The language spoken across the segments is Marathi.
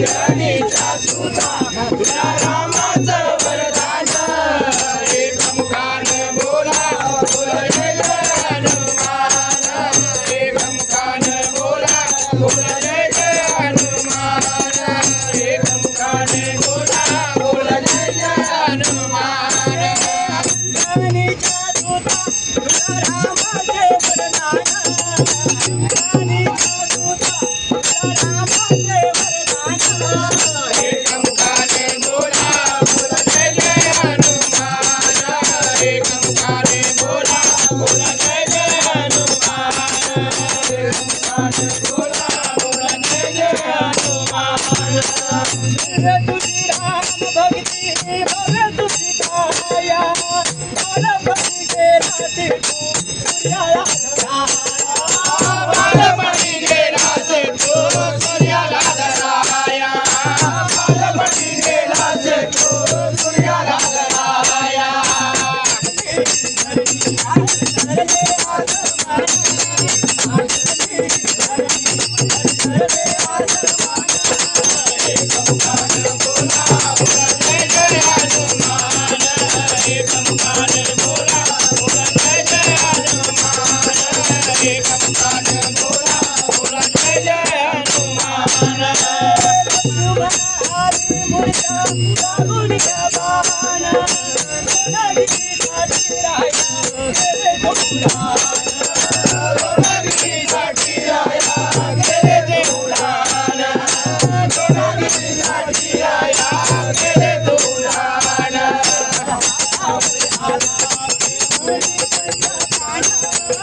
अंजनीचा सुता तुला रामाचं वरदान एकमुखान बोला बोला जय जय हनुमान एकमुखान बोला बोला जय जय हनुमान एकमुखान बोला बोला जय जय हनुमान अंजनीचा सुता तुला रामाचे वरदान अंजनीचा सुता तुला रामाचे वरदान एकमुखान बोला बोला जय जय हनुमान एकमुखान बोला बोला जय जय हनुमान एकमुखान बोला बोला जय जय हनुमान तुझी राम भक्ती भव्य तुझी काया बालपणी गेला ते तू सूर्याला बालपणी गेला से तू सूर्याला धराया बालपणी गेला से तू सूर्याला धराया एकमुखान बोला बोला जय जय हनुमान एकमुखान बोला बोला जय जय हनुमान एकमुखान बोला बोला जय जय हनुमान हरी मुर्गा गुड़िया बाना नदी साथी राया तेरे दुलाना नदी साथी राया तेरे दुलाना नदी साथी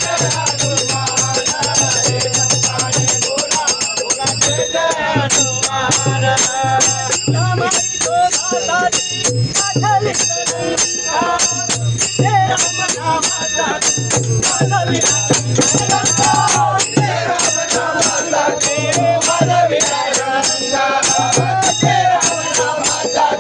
राया तेरे दुलाना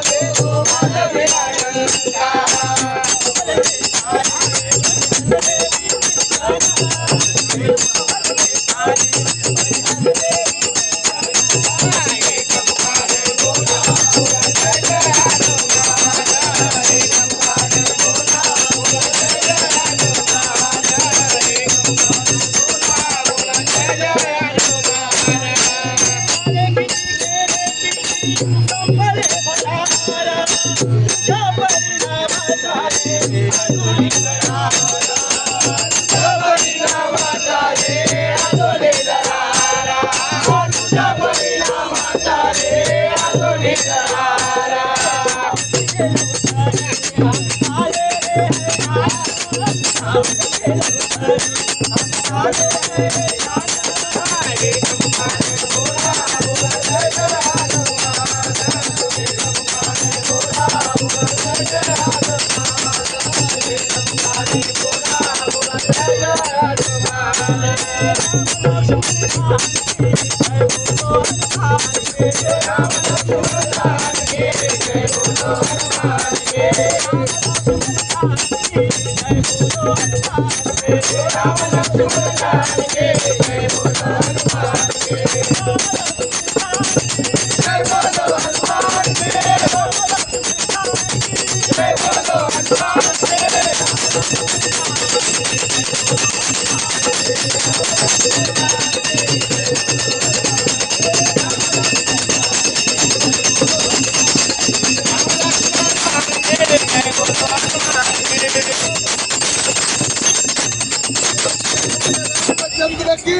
की